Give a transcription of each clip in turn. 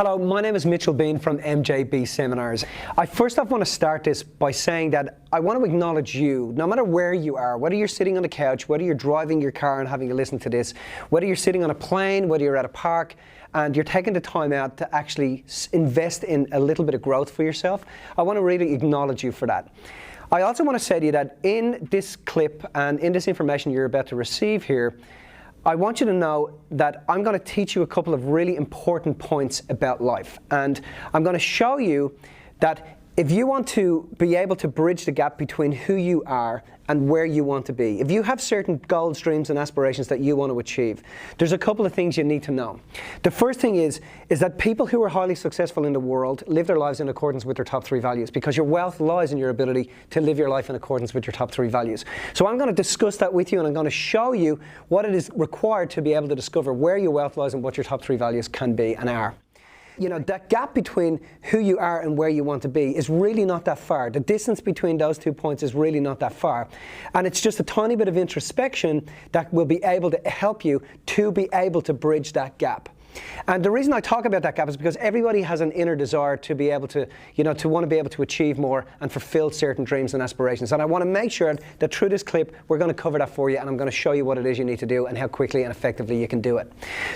Hello, my name is Mitchell Bean from MJB Seminars. I first off want to start this by saying that I want to acknowledge you, no matter where you are, whether you're sitting on the couch, whether you're driving your car and having to listen to this, whether you're sitting on a plane, whether you're at a park, and you're taking the time out to actually invest in a little bit of growth for yourself. I want to really acknowledge you for that. I also want to say to you that in this clip and in this information you're about to receive here, I want you to know that I'm going to teach you a couple of really important points about life. And I'm going to show you that if you want to be able to bridge the gap between who you are and where you want to be, if you have certain goals, dreams and aspirations that you want to achieve, there's a couple of things you need to know. The first thing is that people who are highly successful in the world live their lives in accordance with their top three values, because your wealth lies in your ability to live your life in accordance with your top three values. So I'm going to discuss that with you, and I'm going to show you what it is required to be able to discover where your wealth lies and what your top three values can be and are. You know, that gap between who you are and where you want to be is really not that far. The distance between those 2 points is really not that far. And it's just a tiny bit of introspection that will be able to help you to be able to bridge that gap. And the reason I talk about that gap is because everybody has an inner desire to be able to, to want to be able to achieve more and fulfill certain dreams and aspirations. And I want to make sure that through this clip, we're going to cover that for you, and I'm going to show you what it is you need to do and how quickly and effectively you can do it.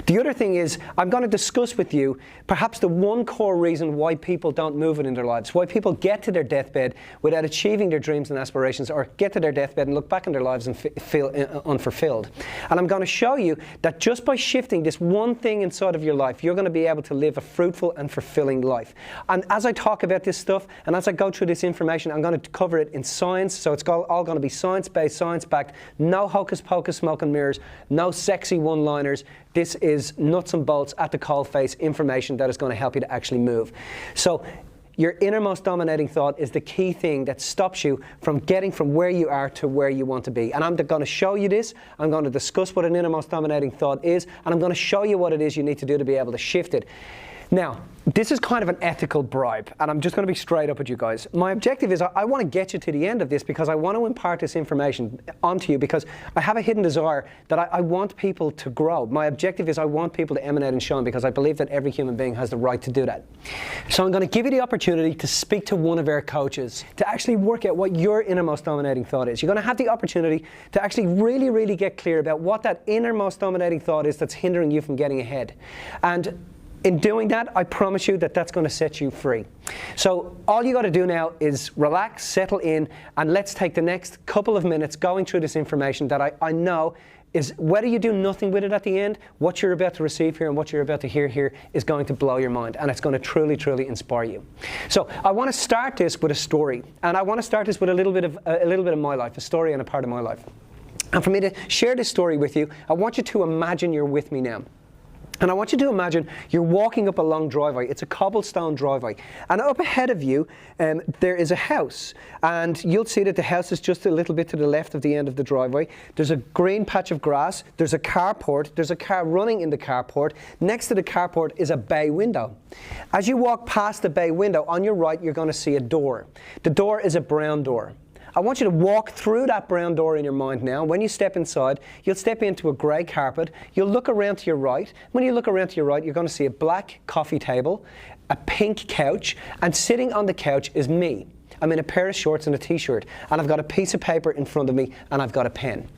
The other thing is, I'm going to discuss with you perhaps the one core reason why people don't move it in their lives, why people get to their deathbed without achieving their dreams and aspirations, or get to their deathbed and look back in their lives and feel unfulfilled. And I'm going to show you that just by shifting this one thing inside of your life, you're going to be able to live a fruitful and fulfilling life. And as I talk about this stuff, and as I go through this information, I'm going to cover it in science, so it's all going to be science-based, science-backed, no hocus-pocus, smoke and mirrors, no sexy one-liners. This is nuts and bolts, at the coalface information that is going to help you to actually move. So your innermost dominating thought is the key thing that stops you from getting from where you are to where you want to be. And I'm going to show you this. I'm going to discuss what an innermost dominating thought is, and I'm going to show you what it is you need to do to be able to shift it. Now, this is kind of an ethical bribe, and I'm just going to be straight up with you guys. My objective is I want to get you to the end of this, because I want to impart this information onto you, because I have a hidden desire that I want people to grow. My objective is I want people to emanate and shine, because I believe that every human being has the right to do that. So I'm going to give you the opportunity to speak to one of our coaches to actually work out what your innermost dominating thought is. You're going to have the opportunity to actually really, really get clear about what that innermost dominating thought is that's hindering you from getting ahead. And in doing that, I promise you that that's going to set you free. So all you got to do now is relax, settle in, and let's take the next couple of minutes going through this information that I know is, whether you do nothing with it at the end, what you're about to receive here and what you're about to hear here is going to blow your mind, and it's going to truly, truly inspire you. So I want to start this with a story, and I want to start this with a little bit of my life, a story and a part of my life. And for me to share this story with you, I want you to imagine you're with me now. And I want you to imagine you're walking up a long driveway. It's a cobblestone driveway. And up ahead of you, there is a house. And you'll see that the house is just a little bit to the left of the end of the driveway. There's a green patch of grass. There's a carport. There's a car running in the carport. Next to the carport is a bay window. As you walk past the bay window, on your right, you're going to see a door. The door is a brown door. I want you to walk through that brown door in your mind now. When you step inside, you'll step into a grey carpet. You'll look around to your right. When you look around to your right, you're going to see a black coffee table, a pink couch, and sitting on the couch is me. I'm in a pair of shorts and a t-shirt, and I've got a piece of paper in front of me, and I've got a pen.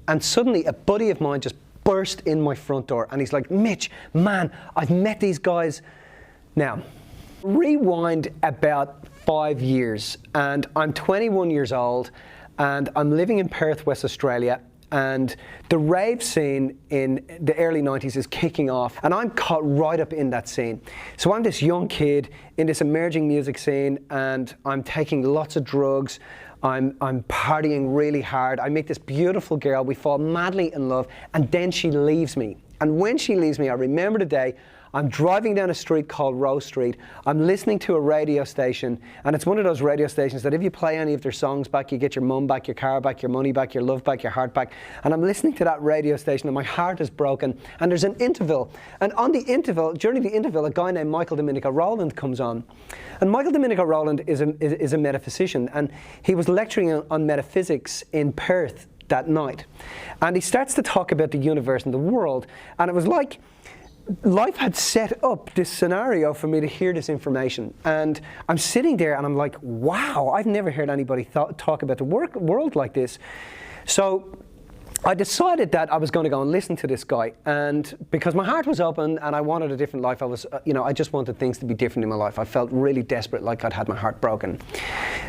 And suddenly, a buddy of mine just burst in my front door, and he's like, "Mitch, man, I've met these guys." Now, rewind about 5 years, and I'm 21 years old, and I'm living in Perth, West Australia, and the rave scene in the early 90s is kicking off, and I'm caught right up in that scene. So I'm this young kid in this emerging music scene, and I'm taking lots of drugs. I'm partying really hard. I meet this beautiful girl. We fall madly in love, and then she leaves me. And when she leaves me, I remember the day. I'm driving down a street called Rose Street. I'm listening to a radio station, and it's one of those radio stations that if you play any of their songs back, you get your mum back, your car back, your money back, your love back, your heart back. And I'm listening to that radio station, and my heart is broken. And there's an interval. And on the interval, during the interval, a guy named Michael Domenico Rowland comes on. And Michael Domenico Rowland is a metaphysician, and he was lecturing on metaphysics in Perth that night. And he starts to talk about the universe and the world. And it was like life had set up this scenario for me to hear this information. And I'm sitting there and I'm like, wow, I've never heard anybody talk about the world like this. So I decided that I was going to go and listen to this guy, and because my heart was open and I wanted a different life, I just wanted things to be different in my life. I felt really desperate, like I'd had my heart broken.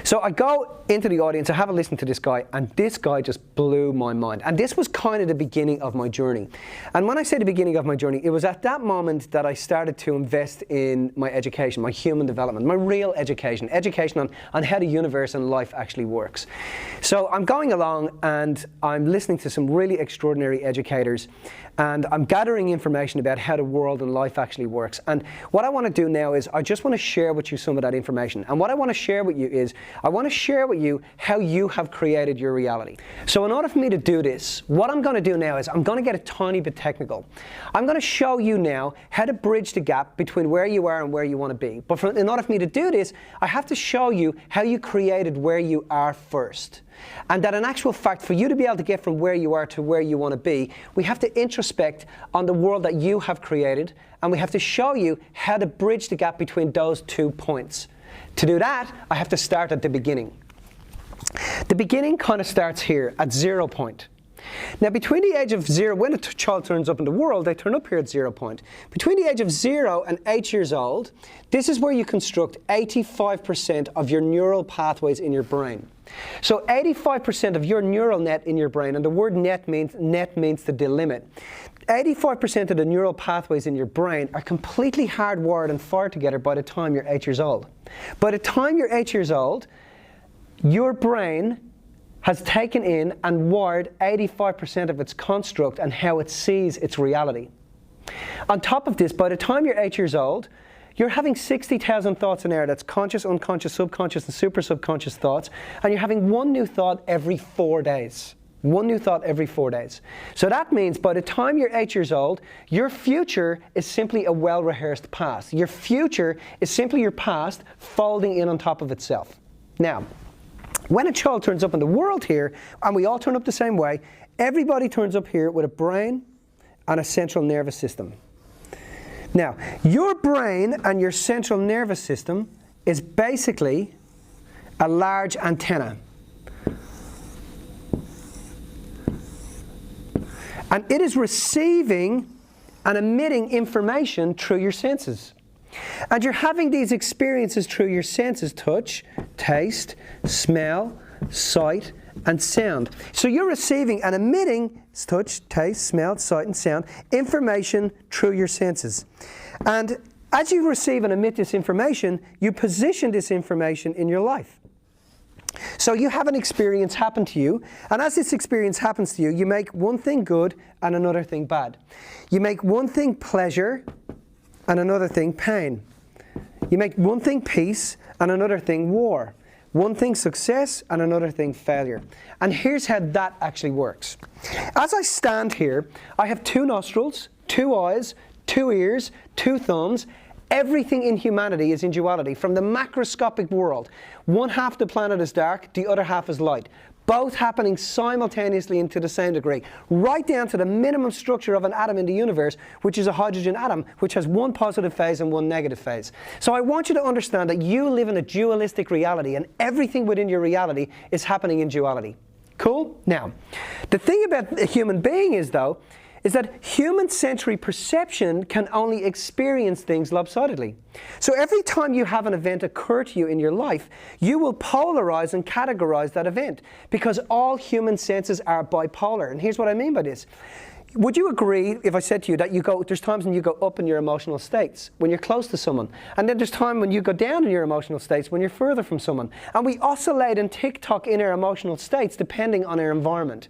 So I go into the audience, I have a listen to this guy, and this guy just blew my mind. And this was kind of the beginning of my journey. And when I say the beginning of my journey, it was at that moment that I started to invest in my education, my human development, my real education on how the universe and life actually works. So I'm going along and I'm listening to some really extraordinary educators, and I'm gathering information about how the world and life actually works. And what I want to do now is I just want to share with you some of that information. And what I want to share with you is I want to share with you how you have created your reality. So in order for me to do this, what I'm going to do now is I'm going to get a tiny bit technical. I'm going to show you now how to bridge the gap between where you are and where you want to be. But in order for me to do this, I have to show you how you created where you are first. And that in actual fact, for you to be able to get from where you are to where you want to be, we have to introspect on the world that you have created, and we have to show you how to bridge the gap between those 2 points. To do that, I have to start at the beginning. The beginning kind of starts here at 0 point. Now, between the age of 0, when a child turns up in the world, they turn up here at 0 point. Between the age of 0 and 8 years old, this is where you construct 85% of your neural pathways in your brain. So 85% of your neural net in your brain, and the word net means to delimit. 85% of the neural pathways in your brain are completely hardwired and fired together by the time you're 8 years old. By the time you're 8 years old, your brain has taken in and wired 85% of its construct and how it sees its reality. On top of this, by the time you're 8 years old, you're having 60,000 thoughts an hour. That's conscious, unconscious, subconscious, and super subconscious thoughts. And you're having one new thought every 4 days. One new thought every 4 days. So that means by the time you're 8 years old, your future is simply a well-rehearsed past. Your future is simply your past folding in on top of itself. Now, when a child turns up in the world here, and we all turn up the same way, everybody turns up here with a brain and a central nervous system. Now, your brain and your central nervous system is basically a large antenna. And it is receiving and emitting information through your senses. And you're having these experiences through your senses: touch, taste, smell, sight, and sound. So you're receiving and emitting touch, taste, smell, sight, and sound information through your senses. And as you receive and emit this information, you position this information in your life. So you have an experience happen to you, and as this experience happens to you, you make one thing good and another thing bad. You make one thing pleasure and another thing pain. You make one thing peace and another thing war. One thing success and another thing failure. And here's how that actually works. As I stand here, I have 2 nostrils, 2 eyes, 2 ears, 2 thumbs. Everything in humanity is in duality. From the macroscopic world, one half of the planet is dark, the other half is light. Both happening simultaneously and to the same degree, right down to the minimum structure of an atom in the universe, which is a hydrogen atom, which has one positive phase and one negative phase. So I want you to understand that you live in a dualistic reality, and everything within your reality is happening in duality. Cool? Now, the thing about a human being is that human sensory perception can only experience things lopsidedly. So every time you have an event occur to you in your life, you will polarize and categorize that event, because all human senses are bipolar. And here's what I mean by this. Would you agree if I said to you that there's times when you go up in your emotional states when you're close to someone, and then there's time when you go down in your emotional states when you're further from someone, and we oscillate and tick-tock in our emotional states depending on our environment.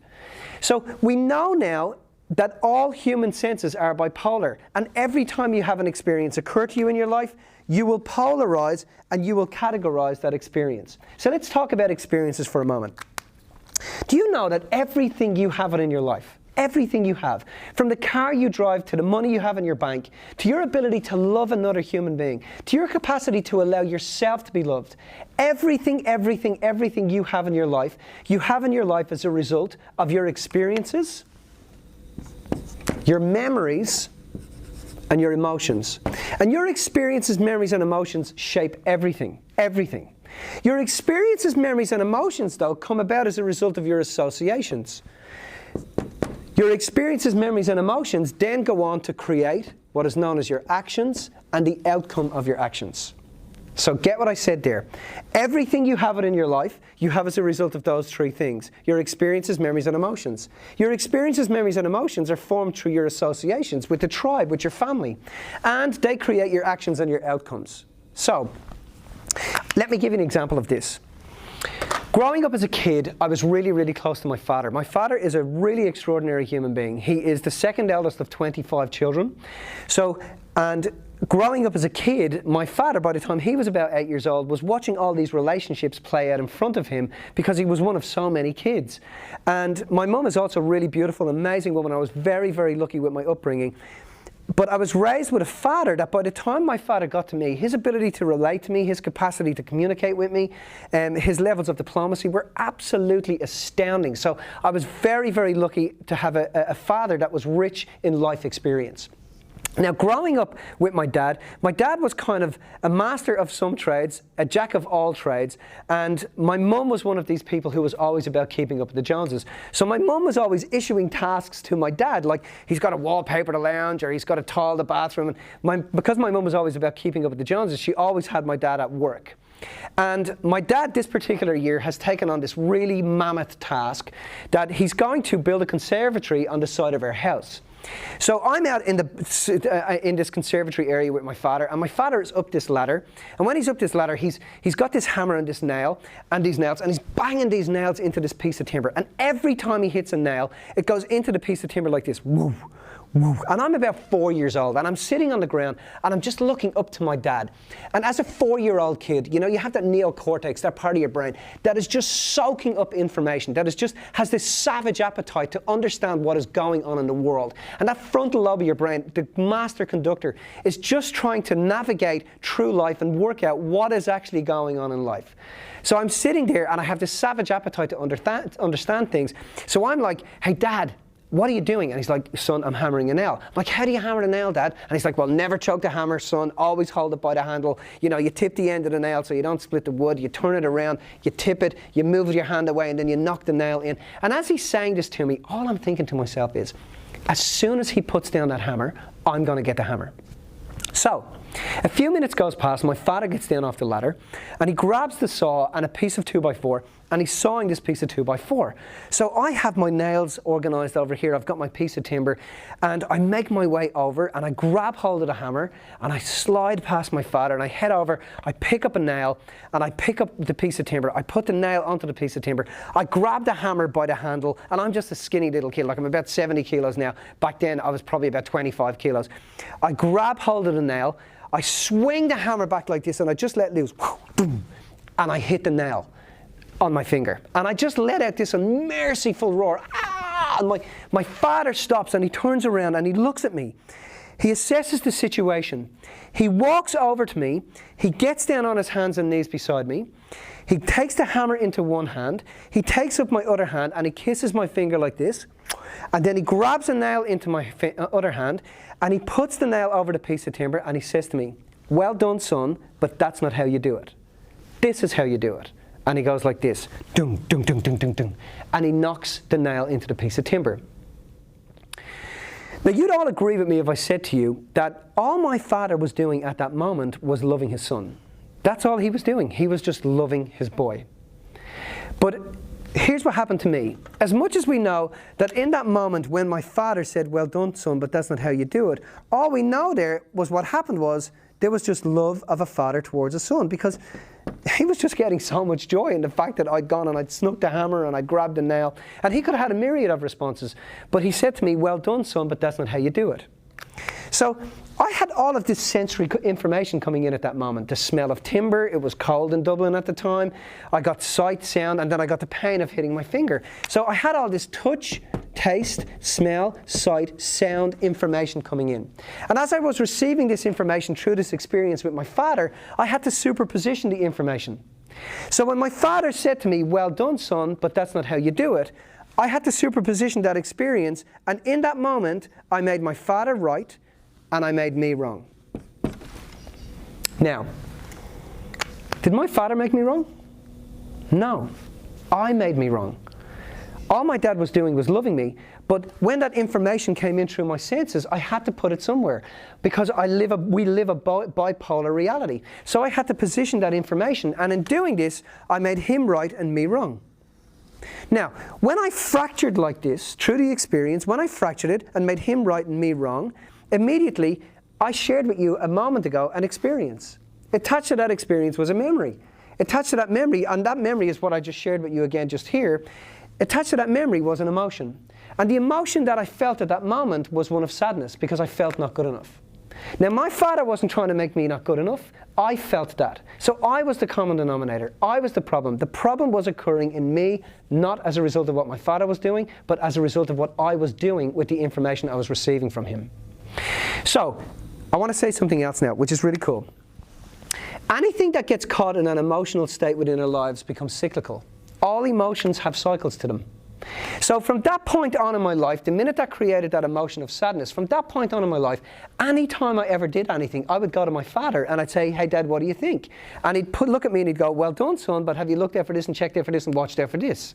So we know now that all human senses are bipolar, and every time you have an experience occur to you in your life, you will polarize and you will categorize that experience. So let's talk about experiences for a moment. Do you know that everything you have in your life, everything you have, from the car you drive to the money you have in your bank, to your ability to love another human being, to your capacity to allow yourself to be loved, everything you have in your life as a result of your experiences, your memories, and your emotions. And your experiences, memories, and emotions shape everything. Everything. Your experiences, memories, and emotions, though, come about as a result of your associations. Your experiences, memories, and emotions then go on to create what is known as your actions and the outcome of your actions. So get what I said there. Everything you have it in your life, you have as a result of those three things. Your experiences, memories, and emotions. Your experiences, memories, and emotions are formed through your associations with the tribe, with your family. And they create your actions and your outcomes. So, let me give you an example of this. Growing up as a kid, I was really, really close to my father. My father is a really extraordinary human being. He is the second eldest of 25 children. And growing up as a kid, my father, by the time he was about 8 years old, was watching all these relationships play out in front of him because he was one of so many kids. And my mum is also a really beautiful, amazing woman. I was very, very lucky with my upbringing. But I was raised with a father that by the time my father got to me, his ability to relate to me, his capacity to communicate with me, his levels of diplomacy were absolutely astounding. So I was very, very lucky to have a father that was rich in life experience. Now, growing up with my dad was kind of a master of some trades, a jack of all trades, and my mum was one of these people who was always about keeping up with the Joneses. So my mum was always issuing tasks to my dad, like he's got to wallpaper the lounge or he's got to tile the bathroom. And because my mum was always about keeping up with the Joneses, she always had my dad at work. And my dad this particular year has taken on this really mammoth task that he's going to build a conservatory on the side of our house. So I'm out in this conservatory area with my father, and my father is up this ladder. And when he's up this ladder, he's got this hammer and this nail and these nails, and he's banging these nails into this piece of timber. And every time he hits a nail, it goes into the piece of timber like this. Woo. And I'm about 4 years old, and I'm sitting on the ground, and I'm just looking up to my dad. And as a 4-year-old kid, you know, you have that neocortex, that part of your brain, that is just soaking up information, that is just has this savage appetite to understand what is going on in the world. And that frontal lobe of your brain, the master conductor, is just trying to navigate through life and work out what is actually going on in life. So I'm sitting there, and I have this savage appetite to understand things. So I'm like, hey, Dad, what are you doing? And he's like, son, I'm hammering a nail. I'm like, how do you hammer a nail, Dad? And he's like, well, never choke the hammer, son. Always hold it by the handle. You know, you tip the end of the nail so you don't split the wood. You turn it around, you tip it, you move your hand away, and then you knock the nail in. And as he's saying this to me, all I'm thinking to myself is, as soon as he puts down that hammer, I'm going to get the hammer. So, a few minutes goes past, my father gets down off the ladder, and he grabs the saw and a piece of 2x4, and he's sawing this piece of 2x4. So I have my nails organised over here, I've got my piece of timber, and I make my way over, and I grab hold of the hammer, and I slide past my father, and I head over, I pick up a nail, and I pick up the piece of timber, I put the nail onto the piece of timber, I grab the hammer by the handle, and I'm just a skinny little kid, like I'm about 70 kilos now. Back then I was probably about 25 kilos. I grab hold of the nail, I swing the hammer back like this, and I just let loose, boom, and I hit the nail on my finger. And I just let out this unmerciful roar. Ah! And my father stops, and he turns around, and he looks at me. He assesses the situation. He walks over to me. He gets down on his hands and knees beside me. He takes the hammer into one hand. He takes up my other hand, and he kisses my finger like this. And then he grabs a nail into my other hand, and he puts the nail over the piece of timber, and he says to me, well done, son, but that's not how you do it. This is how you do it. And he goes like this, dung, dung, dung, dung, dung, dung, and he knocks the nail into the piece of timber. Now, you'd all agree with me if I said to you that all my father was doing at that moment was loving his son. That's all he was doing. He was just loving his boy. But here's what happened to me. As much as we know that in that moment when my father said, well done, son, but that's not how you do it, all we know there was what happened was there was just love of a father towards a son, because he was just getting so much joy in the fact that I'd gone and I'd snuck the hammer and I'd grabbed the nail, and he could have had a myriad of responses, but he said to me, well done, son, but that's not how you do it. So I had all of this sensory information coming in at that moment. The smell of timber, it was cold in Dublin at the time. I got sight, sound, and then I got the pain of hitting my finger. So I had all this touch, taste, smell, sight, sound information coming in. And as I was receiving this information through this experience with my father, I had to superposition the information. So when my father said to me, well done, son, but that's not how you do it, I had to superposition that experience, and in that moment, I made my father right, and I made me wrong. Now, did my father make me wrong? No, I made me wrong. All my dad was doing was loving me, but when that information came in through my senses, I had to put it somewhere because we live a bipolar reality. So I had to position that information, and in doing this, I made him right and me wrong. Now, when I fractured like this, through the experience, when I fractured it and made him right and me wrong, immediately I shared with you a moment ago an experience. Attached to that experience was a memory. Attached to that memory, and that memory is what I just shared with you again just here, attached to that memory was an emotion. And the emotion that I felt at that moment was one of sadness because I felt not good enough. Now, my father wasn't trying to make me not good enough. I felt that. So I was the common denominator. I was the problem. The problem was occurring in me, not as a result of what my father was doing, but as a result of what I was doing with the information I was receiving from him. So, I want to say something else now, which is really cool. Anything that gets caught in an emotional state within our lives becomes cyclical. All emotions have cycles to them. So from that point on in my life, the minute that created that emotion of sadness, from that point on in my life, any time I ever did anything, I would go to my father and I'd say, hey Dad, what do you think? And he'd look at me and he'd go, well done son, but have you looked out for this and checked out for this and watched out for this?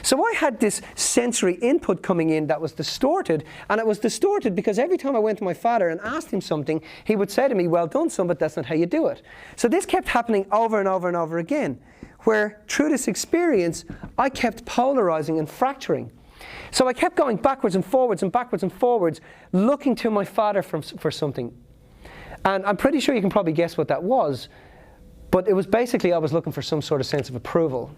So I had this sensory input coming in that was distorted, and it was distorted because every time I went to my father and asked him something, he would say to me, well done son, but that's not how you do it. So this kept happening over and over and over again, where through this experience, I kept polarizing and fracturing. So I kept going backwards and forwards and backwards and forwards, looking to my father for something. And I'm pretty sure you can probably guess what that was, but it was basically I was looking for some sort of sense of approval.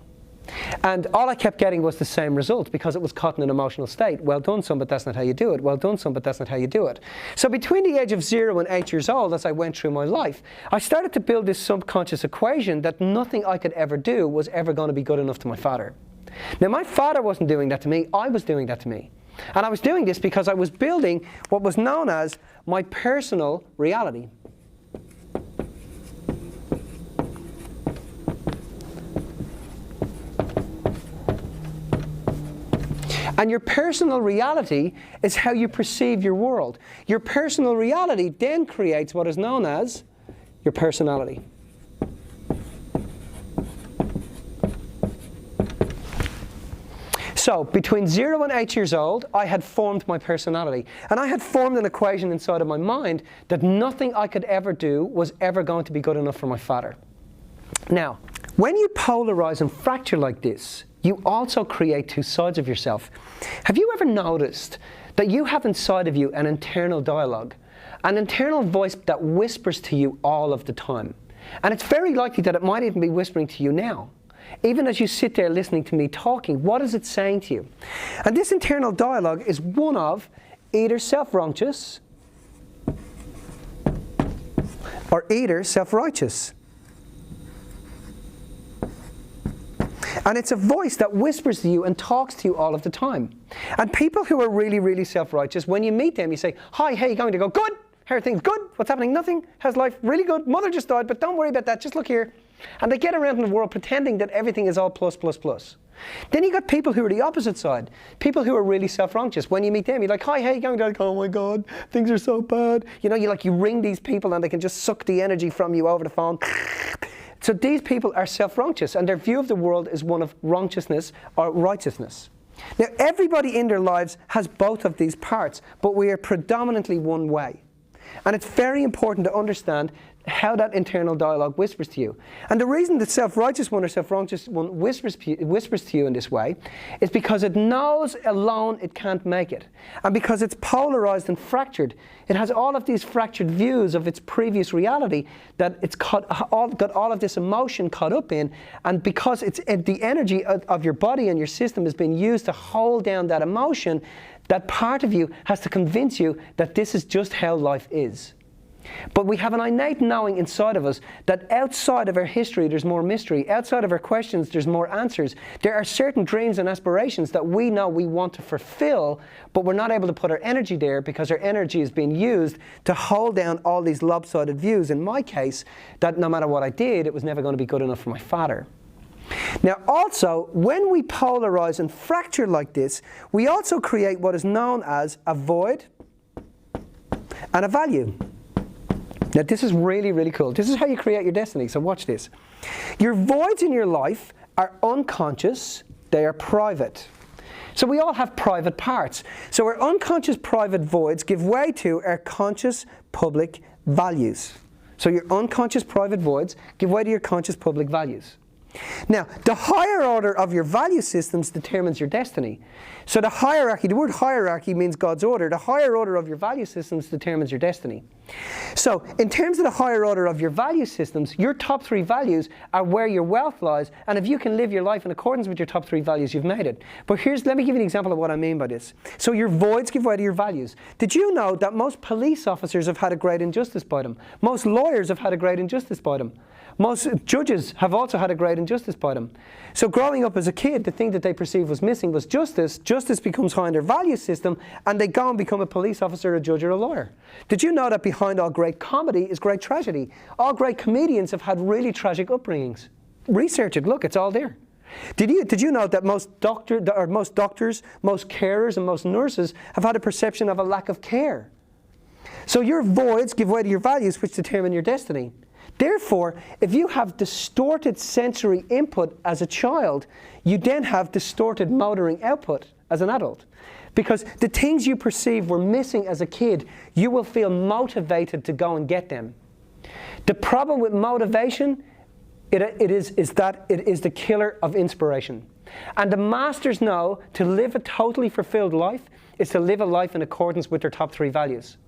And all I kept getting was the same result because it was caught in an emotional state. Well done son, but that's not how you do it. Well done son, but that's not how you do it. So between the age of 0 and 8 years old, as I went through my life, I started to build this subconscious equation that nothing I could ever do was ever going to be good enough to my father. Now my father wasn't doing that to me, I was doing that to me. And I was doing this because I was building what was known as my personal reality. And your personal reality is how you perceive your world. Your personal reality then creates what is known as your personality. So, between 0 and 8 years old, I had formed my personality. And I had formed an equation inside of my mind that nothing I could ever do was ever going to be good enough for my father. Now, when you polarize and fracture like this, you also create two sides of yourself. Have you ever noticed that you have inside of you an internal dialogue, an internal voice that whispers to you all of the time? And it's very likely that it might even be whispering to you now. Even as you sit there listening to me talking, what is it saying to you? And this internal dialogue is one of either self-righteous or either self-righteous. And it's a voice that whispers to you and talks to you all of the time. And people who are really, really self-righteous, when you meet them, you say, hi, how are you going? They go, good. How are things? Good. What's happening? Nothing. How's life? Really good. Mother just died, but don't worry about that. Just look here. And they get around in the world pretending that everything is all plus, plus, plus. Then you got people who are the opposite side. People who are really self-righteous. When you meet them, you're like, hi, how are you going? They're like, oh my God, things are so bad. You know, you ring these people and they can just suck the energy from you over the phone. So these people are self-righteous, and their view of the world is one of righteousness or righteousness. Now, everybody in their lives has both of these parts, but we are predominantly one way. And it's very important to understand how that internal dialogue whispers to you. And the reason the self-righteous one or self-righteous one whispers to you in this way is because it knows alone it can't make it. And because it's polarized and fractured, it has all of these fractured views of its previous reality that it's got all of this emotion caught up in, and because it's the energy of your body and your system has been used to hold down that emotion, that part of you has to convince you that this is just how life is. But we have an innate knowing inside of us that outside of our history there's more mystery. Outside of our questions there's more answers. There are certain dreams and aspirations that we know we want to fulfill, but we're not able to put our energy there because our energy is being used to hold down all these lopsided views. In my case, that no matter what I did, it was never going to be good enough for my father. Now also, when we polarize and fracture like this, we also create what is known as a void, and a value. Now this is really, really cool. This is how you create your destiny, so watch this. Your voids in your life are unconscious, they are private. So we all have private parts. So our unconscious private voids give way to our conscious public values. So your unconscious private voids give way to your conscious public values. Now, the higher order of your value systems determines your destiny. So the hierarchy, the word hierarchy means God's order. The higher order of your value systems determines your destiny. So in terms of the higher order of your value systems, your top 3 values are where your wealth lies. And if you can live your life in accordance with your top 3 values, you've made it. But let me give you an example of what I mean by this. So your voids give way to your values. Did you know that most police officers have had a great injustice by them? Most lawyers have had a great injustice by them. Most judges have also had a great injustice by them. So growing up as a kid, the thing that they perceived was missing was justice. Justice becomes high in their value system, and they go and become a police officer, a judge, or a lawyer. Did you know that behind all great comedy is great tragedy? All great comedians have had really tragic upbringings. Research it. Look, it's all there. Did you know that most doctors, most carers, and most nurses have had a perception of a lack of care? So your voids give way to your values, which determine your destiny. Therefore, if you have distorted sensory input as a child, you then have distorted motoring output as an adult. Because the things you perceive were missing as a kid, you will feel motivated to go and get them. The problem with motivation, it is that it is the killer of inspiration. And the masters know to live a totally fulfilled life is to live a life in accordance with their top 3 values.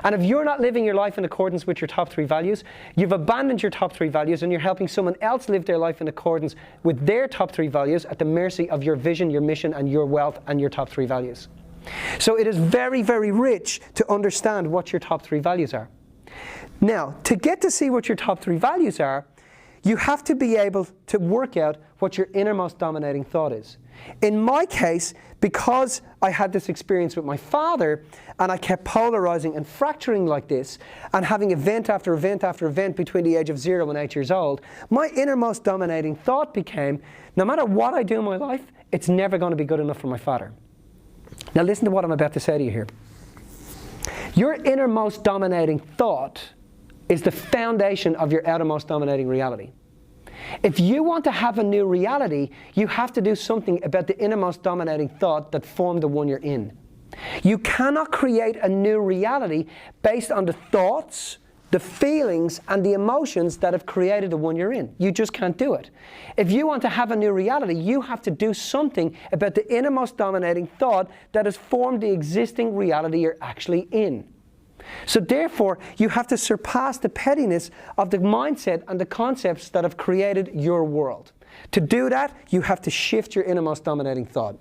And if you're not living your life in accordance with your top 3 values, you've abandoned your top 3 values and you're helping someone else live their life in accordance with their top 3 values at the mercy of your vision, your mission, and your wealth and your top 3 values. So it is very, very rich to understand what your top 3 values are. Now, to get to see what your top 3 values are, you have to be able to work out what your innermost dominating thought is. In my case, because I had this experience with my father, and I kept polarizing and fracturing like this, and having event after event after event between the age of 0 and 8 years old, my innermost dominating thought became, no matter what I do in my life, it's never going to be good enough for my father. Now listen to what I'm about to say to you here. Your innermost dominating thought is the foundation of your outermost dominating reality. If you want to have a new reality, you have to do something about the innermost dominating thought that formed the one you're in. You cannot create a new reality based on the thoughts, the feelings, and the emotions that have created the one you're in. You just can't do it. If you want to have a new reality, you have to do something about the innermost dominating thought that has formed the existing reality you're actually in. So therefore, you have to surpass the pettiness of the mindset and the concepts that have created your world. To do that, you have to shift your innermost dominating thought.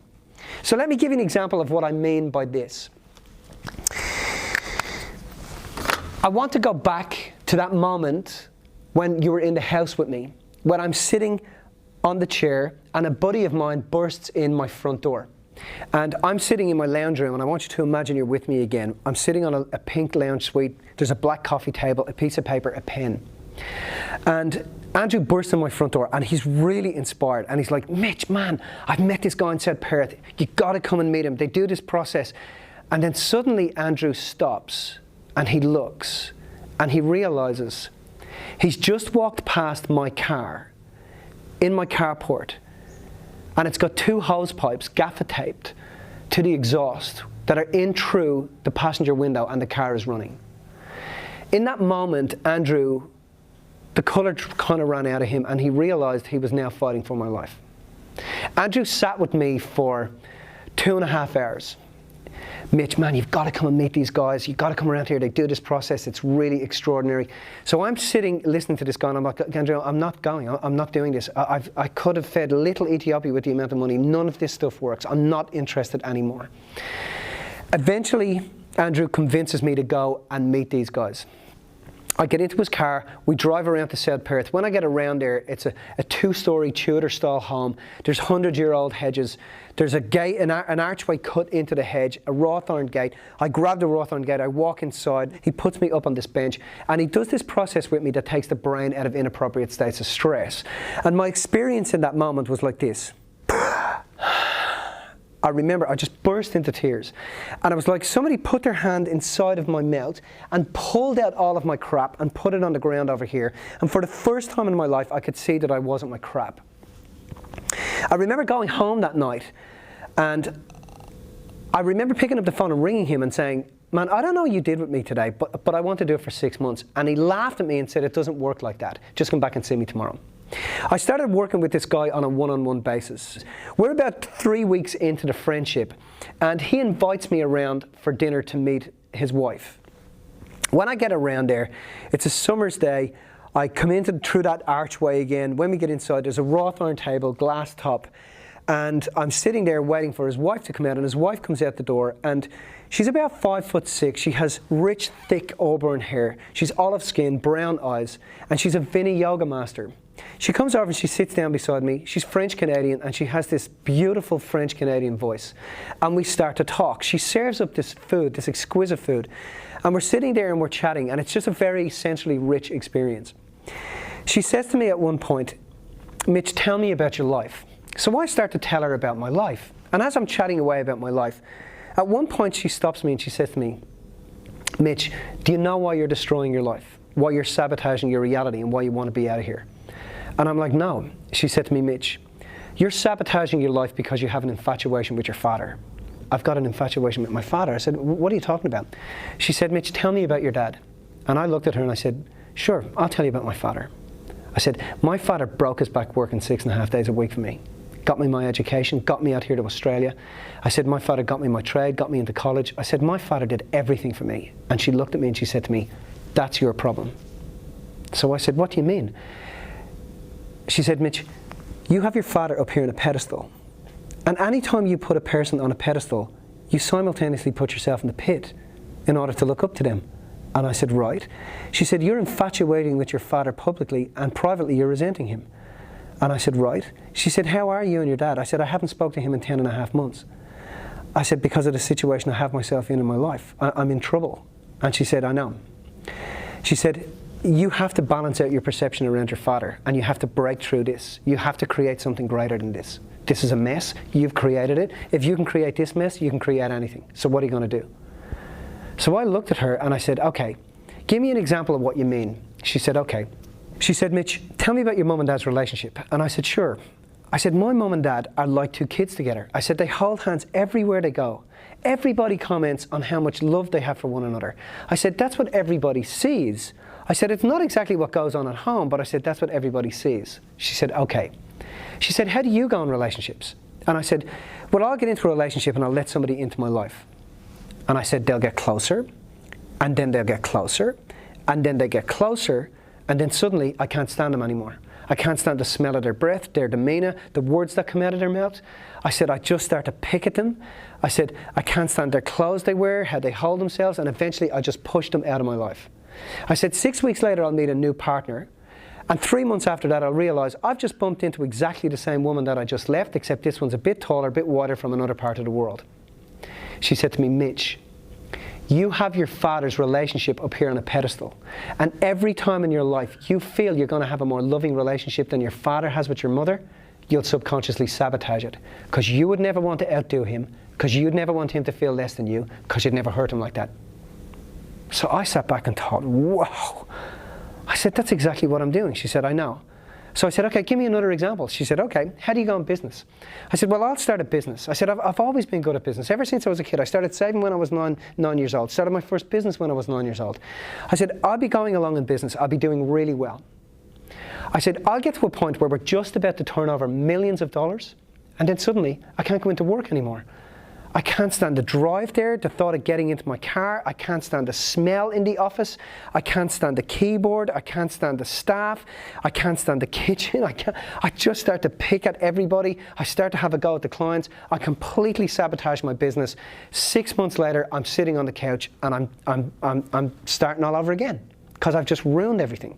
So let me give you an example of what I mean by this. I want to go back to that moment when you were in the house with me, when I'm sitting on the chair and a buddy of mine bursts in my front door. And I'm sitting in my lounge room, and I want you to imagine you're with me again. I'm sitting on a pink lounge suite. There's a black coffee table, a piece of paper, a pen. And Andrew bursts in my front door, and he's really inspired. And he's like, Mitch, man, I've met this guy in South Perth. You've got to come and meet him. They do this process. And then suddenly Andrew stops, and he looks, and he realizes he's just walked past my car, in my carport. And it's got 2 hose pipes gaffer taped to the exhaust that are in through the passenger window, and the car is running. In that moment, Andrew, the colour kind of ran out of him, and he realised he was now fighting for my life. Andrew sat with me for 2.5 hours. Mitch, man, you've got to come and meet these guys. You've got to come around here. They do this process. It's really extraordinary. So I'm sitting listening to this guy, and I'm like, Andrew, I'm not going. I'm not doing this. I could have fed little Ethiopia with the amount of money. None of this stuff works. I'm not interested anymore. Eventually, Andrew convinces me to go and meet these guys. I get into his car, we drive around to South Perth. When I get around there, it's a 2-storey Tudor-style home. There's 100-year-old hedges. There's a gate, an archway cut into the hedge, a wrought-iron gate. I grab the wrought-iron gate, I walk inside. He puts me up on this bench, and he does this process with me that takes the brain out of inappropriate states of stress. And my experience in that moment was like this. I remember I just burst into tears. And it was like somebody put their hand inside of my mouth and pulled out all of my crap and put it on the ground over here. And for the first time in my life, I could see that I wasn't my crap. I remember going home that night, and I remember picking up the phone and ringing him and saying, man, I don't know what you did with me today, but I want to do it for 6 months. And he laughed at me and said, it doesn't work like that. Just come back and see me tomorrow. I started working with this guy on a one-on-one basis. We're about 3 weeks into the friendship, and he invites me around for dinner to meet his wife. When I get around there, it's a summer's day. I come in through that archway again. When we get inside, there's a wrought iron table, glass top, and I'm sitting there waiting for his wife to come out, and his wife comes out the door, and she's about 5'6". She has rich, thick auburn hair. She's olive skin, brown eyes, and she's a Vinny yoga master. She comes over and she sits down beside me. She's French-Canadian, and she has this beautiful French-Canadian voice. And we start to talk. She serves up this food, this exquisite food. And we're sitting there and we're chatting, and it's just a very essentially rich experience. She says to me at one point, Mitch, tell me about your life. So I start to tell her about my life. And as I'm chatting away about my life, at one point she stops me and she says to me, Mitch, do you know why you're destroying your life? Why you're sabotaging your reality and why you want to be out of here? And I'm like, no. She said to me, Mitch, you're sabotaging your life because you have an infatuation with your father. I've got an infatuation with my father. I said, what are you talking about? She said, Mitch, tell me about your dad. And I looked at her and I said, sure, I'll tell you about my father. I said, my father broke his back working 6.5 days a week for me. Got me my education, got me out here to Australia. I said, my father got me my trade, got me into college. I said, my father did everything for me. And she looked at me and she said to me, that's your problem. So I said, what do you mean? She said, Mitch, you have your father up here on a pedestal. And any time you put a person on a pedestal, you simultaneously put yourself in the pit in order to look up to them. And I said, right. She said, you're infatuating with your father publicly, and privately you're resenting him. And I said, right. She said, how are you and your dad? I said, I haven't spoken to him in 10.5 months. I said, because of the situation I have myself in my life. I'm in trouble. And she said, I know. She said, you have to balance out your perception around your father, and you have to break through this. You have to create something greater than this. This is a mess. You've created it. If you can create this mess, you can create anything. So what are you going to do? So I looked at her and I said, okay, give me an example of what you mean. She said, okay. She said, Mitch, tell me about your mum and dad's relationship. And I said, sure. I said, my mum and dad are like two kids together. I said, they hold hands everywhere they go. Everybody comments on how much love they have for one another. I said, that's what everybody sees. I said, it's not exactly what goes on at home, but I said, that's what everybody sees. She said, okay. She said, how do you go in relationships? And I said, well, I'll get into a relationship and I'll let somebody into my life. And I said, they'll get closer, and then they'll get closer, and then they get closer, and then suddenly I can't stand them anymore. I can't stand the smell of their breath, their demeanour, the words that come out of their mouth. I said, I just start to pick at them. I said, I can't stand their clothes they wear, how they hold themselves, and eventually I just pushed them out of my life. I said, 6 weeks later I'll meet a new partner, and 3 months after that I'll realise I've just bumped into exactly the same woman that I just left, except this one's a bit taller, a bit wider, from another part of the world. She said to me, Mitch, you have your father's relationship up here on a pedestal, and every time in your life you feel you're going to have a more loving relationship than your father has with your mother, you'll subconsciously sabotage it, because you would never want to outdo him, because you'd never want him to feel less than you, because you'd never hurt him like that. So I sat back and thought, whoa. I said, that's exactly what I'm doing. She said, I know. So I said, okay, give me another example. She said, okay, how do you go in business? I said, well, I'll start a business. I said, I've always been good at business. Ever since I was a kid, I started saving when I was nine years old. Started my first business when I was 9 years old. I said, I'll be going along in business. I'll be doing really well. I said, I'll get to a point where we're just about to turn over millions of dollars, and then suddenly I can't go into work anymore. I can't stand the drive there, the thought of getting into my car. I can't stand the smell in the office. I can't stand the keyboard. I can't stand the staff. I can't stand the kitchen. I just start to pick at everybody. I start to have a go at the clients. I completely sabotage my business. 6 months later, I'm sitting on the couch and I'm starting all over again, because I've just ruined everything.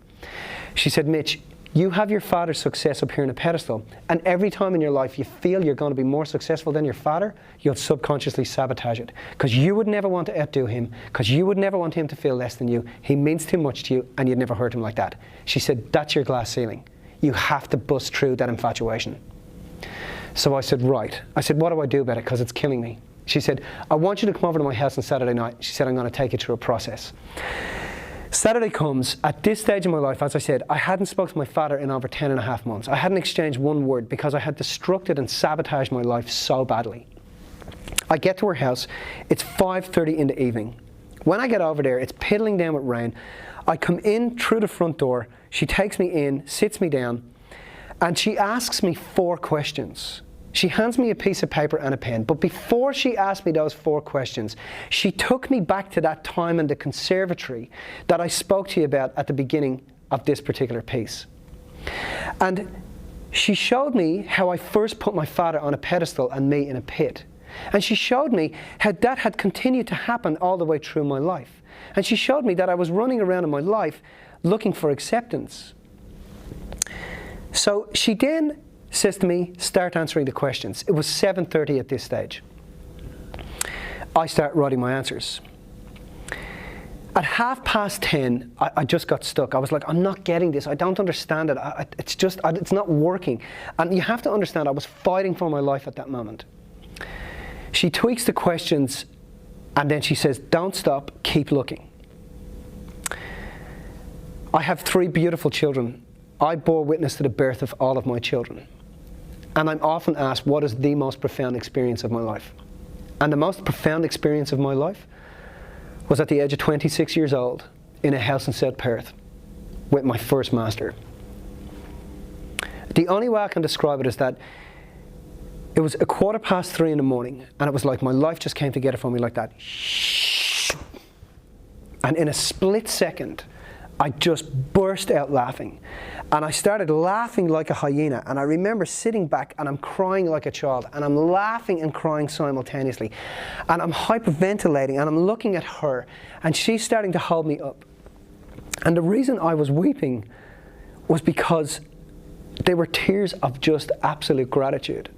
She said, Mitch, you have your father's success up here on a pedestal, and every time in your life you feel you're going to be more successful than your father, you'll subconsciously sabotage it, because you would never want to outdo him, because you would never want him to feel less than you. He means too much to you, and you'd never hurt him like that. She said, that's your glass ceiling. You have to bust through that infatuation. So I said, right. I said, what do I do about it? Because it's killing me. She said, I want you to come over to my house on Saturday night. She said, I'm going to take you through a process. Saturday comes. At this stage in my life, as I said, I hadn't spoken to my father in over 10 and a half months. I hadn't exchanged one word because I had destructed and sabotaged my life so badly. I get to her house. It's 5:30 in the evening. When I get over there, it's piddling down with rain. I come in through the front door. She takes me in, sits me down, and she asks me 4 questions. She hands me a piece of paper and a pen, but before she asked me those 4 questions, she took me back to that time in the conservatory that I spoke to you about at the beginning of this particular piece. And she showed me how I first put my father on a pedestal and me in a pit. And she showed me how that had continued to happen all the way through my life. And she showed me that I was running around in my life looking for acceptance. So she then says to me, start answering the questions. It was 7:30 at this stage. I start writing my answers. At 10:30, I just got stuck. I was like, I'm not getting this. I don't understand it. It's not working. And you have to understand, I was fighting for my life at that moment. She tweaks the questions, and then she says, don't stop, keep looking. I have 3 beautiful children. I bore witness to the birth of all of my children. And I'm often asked, what is the most profound experience of my life? And the most profound experience of my life was at the age of 26 years old in a house in South Perth with my first master. The only way I can describe it is that it was 3:15 in the morning, and it was like my life just came together for me like that. And in a split second, I just burst out laughing. And I started laughing like a hyena. And I remember sitting back and I'm crying like a child. And I'm laughing and crying simultaneously. And I'm hyperventilating and I'm looking at her. And she's starting to hold me up. And the reason I was weeping was because they were tears of just absolute gratitude.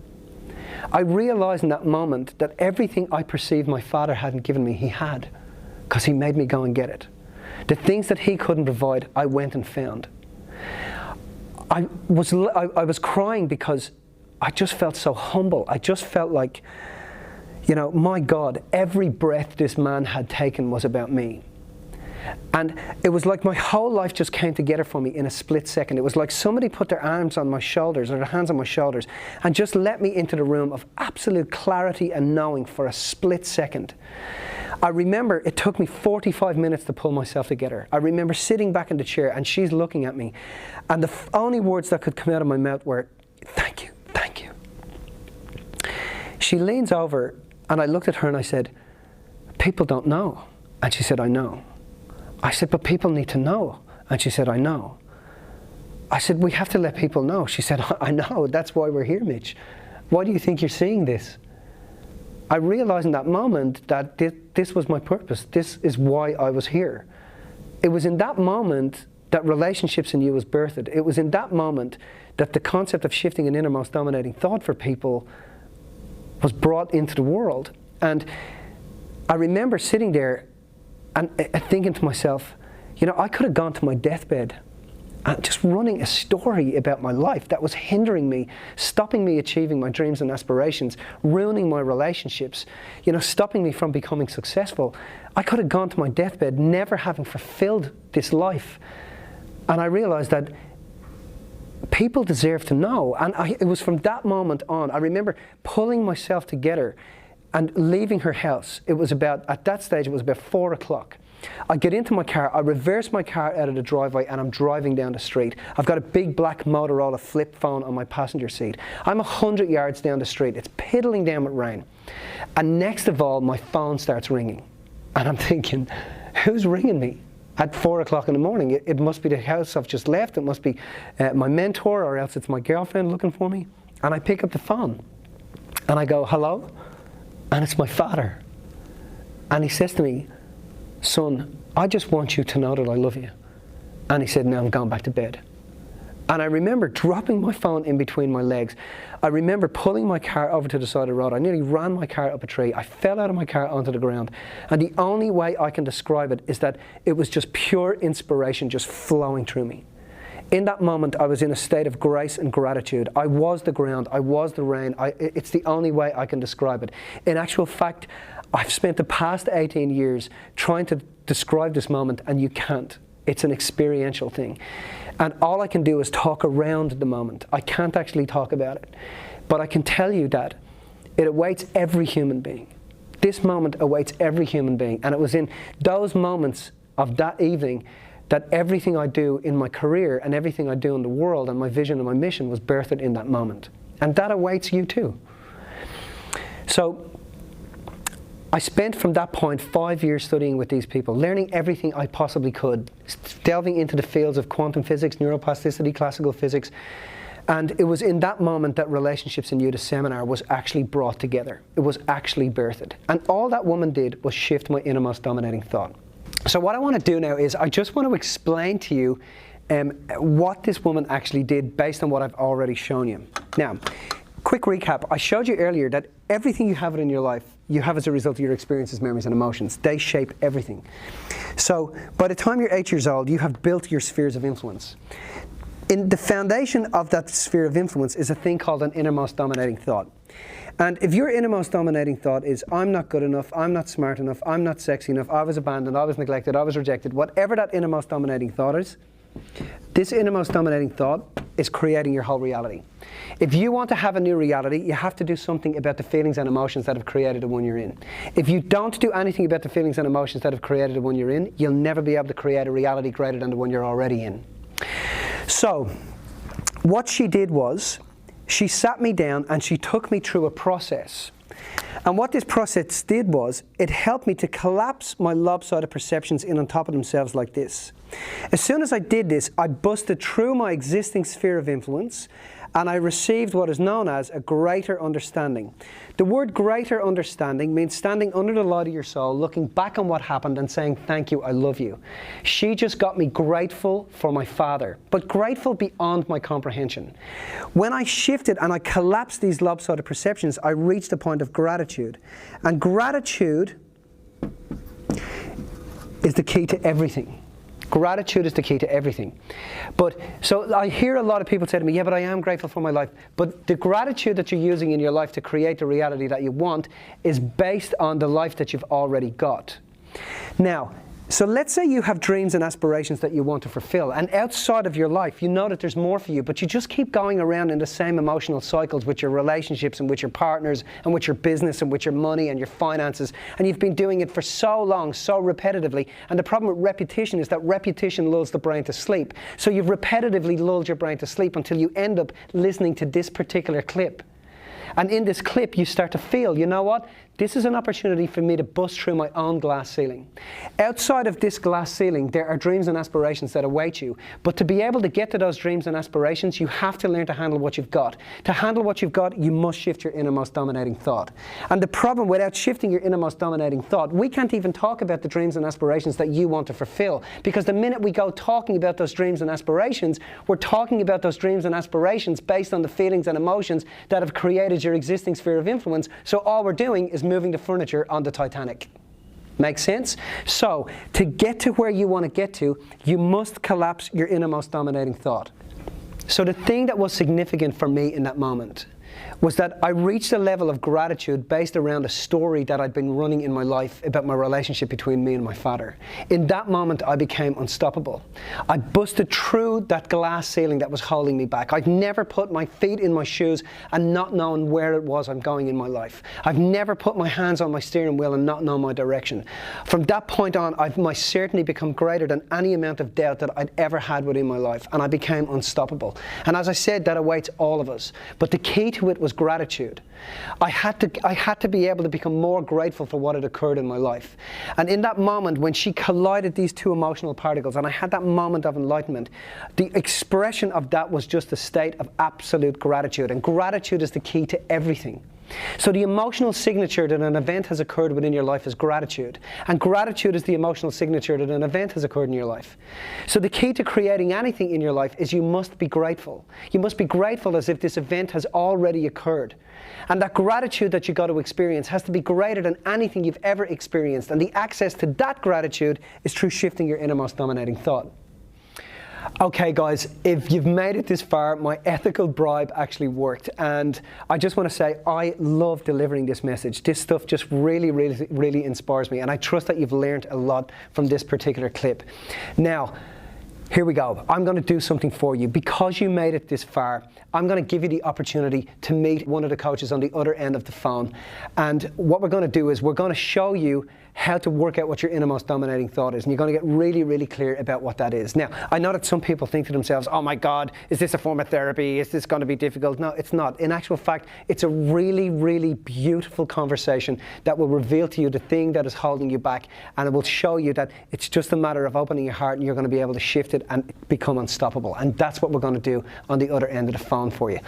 I realized in that moment that everything I perceived my father hadn't given me, he had. Because he made me go and get it. The things that he couldn't provide, I went and found. I was crying because I just felt so humble. I just felt like, you know, my God, every breath this man had taken was about me. And it was like my whole life just came together for me in a split second. It was like somebody put their arms on my shoulders or their hands on my shoulders and just let me into the room of absolute clarity and knowing for a split second. I remember it took me 45 minutes to pull myself together. I remember sitting back in the chair and she's looking at me. And the only words that could come out of my mouth were, thank you, thank you. She leans over and I looked at her and I said, people don't know. And she said, I know. I said, but people need to know. And she said, I know. I said, we have to let people know. She said, I know, that's why we're here, Mitch. Why do you think you're seeing this? I realized in that moment that this was my purpose. This is why I was here. It was in that moment that Relationships in You was birthed. It was in that moment that the concept of shifting an innermost dominating thought for people was brought into the world. And I remember sitting there and thinking to myself, you know, I could have gone to my deathbed and just running a story about my life that was hindering me, stopping me achieving my dreams and aspirations, ruining my relationships, you know, stopping me from becoming successful. I could have gone to my deathbed never having fulfilled this life. And I realized that people deserve to know. And it was from that moment on, I remember pulling myself together and leaving her house. It was about, at that stage, it was about 4 o'clock. I get into my car, I reverse my car out of the driveway and I'm driving down the street. I've got a big black Motorola flip phone on my passenger seat. I'm 100 yards down the street. It's piddling down with rain. And next of all, my phone starts ringing. And I'm thinking, who's ringing me at 4 o'clock in the morning? It must be the house I've just left. It must be my mentor, or else it's my girlfriend looking for me. And I pick up the phone and I go, hello? And it's my father. And he says to me, son, I just want you to know that I love you. And he said, now I'm going back to bed. And I remember dropping my phone in between my legs. I remember pulling my car over to the side of the road. I nearly ran my car up a tree. I fell out of my car onto the ground. And the only way I can describe it is that it was just pure inspiration just flowing through me. In that moment, I was in a state of grace and gratitude. I was the ground. I was the rain. It's the only way I can describe it. In actual fact, I've spent the past 18 years trying to describe this moment, and you can't. It's an experiential thing. And all I can do is talk around the moment. I can't actually talk about it. But I can tell you that it awaits every human being. This moment awaits every human being. And it was in those moments of that evening that everything I do in my career and everything I do in the world and my vision and my mission was birthed in that moment. And that awaits you too. So I spent from that point 5 years studying with these people, learning everything I possibly could, delving into the fields of quantum physics, neuroplasticity, classical physics. And it was in that moment that Relationships in You, the seminar, was actually brought together. It was actually birthed. And all that woman did was shift my innermost dominating thought. So what I want to do now is I just want to explain to you what this woman actually did based on what I've already shown you. Now, quick recap. I showed you earlier that everything you have in your life, you have as a result of your experiences, memories, and emotions. They shape everything. So by the time you're 8 years old, you have built your spheres of influence. In the foundation of that sphere of influence is a thing called an innermost dominating thought. And if your innermost dominating thought is, I'm not good enough, I'm not smart enough, I'm not sexy enough, I was abandoned, I was neglected, I was rejected, whatever that innermost dominating thought is, this innermost dominating thought is creating your whole reality. If you want to have a new reality, you have to do something about the feelings and emotions that have created the one you're in. If you don't do anything about the feelings and emotions that have created the one you're in, you'll never be able to create a reality greater than the one you're already in. So, what she did was, she sat me down and she took me through a process. And what this process did was, it helped me to collapse my lopsided perceptions in on top of themselves like this. As soon as I did this, I busted through my existing sphere of influence and I received what is known as a greater understanding. The word greater understanding means standing under the light of your soul, looking back on what happened and saying, thank you, I love you. She just got me grateful for my father, but grateful beyond my comprehension. When I shifted and I collapsed these lopsided perceptions, I reached a point of gratitude. And gratitude is the key to everything. Gratitude is the key to everything. But so I hear a lot of people say to me, yeah, but I am grateful for my life. But the gratitude that you're using in your life to create the reality that you want is based on the life that you've already got. Now, so let's say you have dreams and aspirations that you want to fulfill, and outside of your life, you know that there's more for you, but you just keep going around in the same emotional cycles with your relationships and with your partners and with your business and with your money and your finances, and you've been doing it for so long, so repetitively, and the problem with repetition is that repetition lulls the brain to sleep. So you've repetitively lulled your brain to sleep until you end up listening to this particular clip. And in this clip, you start to feel, you know what? This is an opportunity for me to bust through my own glass ceiling. Outside of this glass ceiling, there are dreams and aspirations that await you. But to be able to get to those dreams and aspirations, you have to learn to handle what you've got. To handle what you've got, you must shift your innermost dominating thought. And the problem without shifting your innermost dominating thought, we can't even talk about the dreams and aspirations that you want to fulfill. Because the minute we go talking about those dreams and aspirations, we're talking about those dreams and aspirations based on the feelings and emotions that have created your existing sphere of influence. So all we're doing is moving the furniture on the Titanic. Make sense? So, to get to where you want to get to, you must collapse your innermost dominating thought. So the thing that was significant for me in that moment was that I reached a level of gratitude based around a story that I'd been running in my life about my relationship between me and my father. In that moment, I became unstoppable. I busted through that glass ceiling that was holding me back. I've never put my feet in my shoes and not known where it was I'm going in my life. I've never put my hands on my steering wheel and not known my direction. From that point on, my certainty become greater than any amount of doubt that I'd ever had within my life, and I became unstoppable. And as I said, that awaits all of us. But the key to it was gratitude. I had to be able to become more grateful for what had occurred in my life. And in that moment, when she collided these two emotional particles, and I had that moment of enlightenment, the expression of that was just a state of absolute gratitude. And gratitude is the key to everything. So the emotional signature that an event has occurred within your life is gratitude. And gratitude is the emotional signature that an event has occurred in your life. So the key to creating anything in your life is you must be grateful. You must be grateful as if this event has already occurred. And that gratitude that you got to experience has to be greater than anything you've ever experienced. And the access to that gratitude is through shifting your innermost dominating thought. Okay guys, if you've made it this far, my ethical bribe actually worked, and I just want to say I love delivering this message. This stuff just really inspires me, and I trust that you've learned a lot from this particular clip. Now, here we go. I'm going to do something for you. Because you made it this far, I'm going to give you the opportunity to meet one of the coaches on the other end of the phone. And what we're going to do is we're going to show you how to work out what your innermost dominating thought is. And you're going to get really clear about what that is. Now, I know that some people think to themselves, oh my God, is this a form of therapy? Is this going to be difficult? No, it's not. In actual fact, it's a really beautiful conversation that will reveal to you the thing that is holding you back. And it will show you that it's just a matter of opening your heart, and you're going to be able to shift it and become unstoppable. And that's what we're going to do on the other end of the phone for you.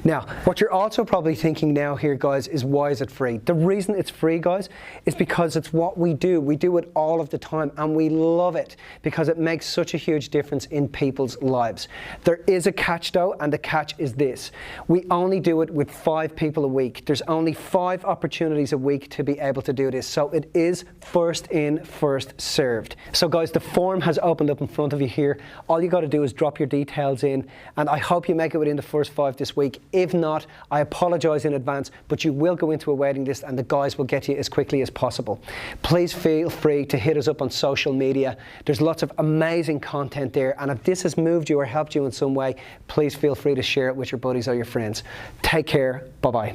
Now, what you're also probably thinking now here, guys, is why is it free? The reason it's free, guys, is because it's what we do. We do it all of the time, and we love it because it makes such a huge difference in people's lives. There is a catch though, and the catch is this. We only do it with 5 people a week. There's only 5 opportunities a week to be able to do this. So it is first in, first served. So guys, the form has opened up in front of you here. All you got to do is drop your details in, and I hope you make it within the first 5 this week. If not, I apologize in advance, but you will go into a waiting list, and the guys will get you as quickly as possible. Please feel free to hit us up on social media. There's lots of amazing content there, and if this has moved you or helped you in some way, please feel free to share it with your buddies or your friends. Take care. Bye-bye.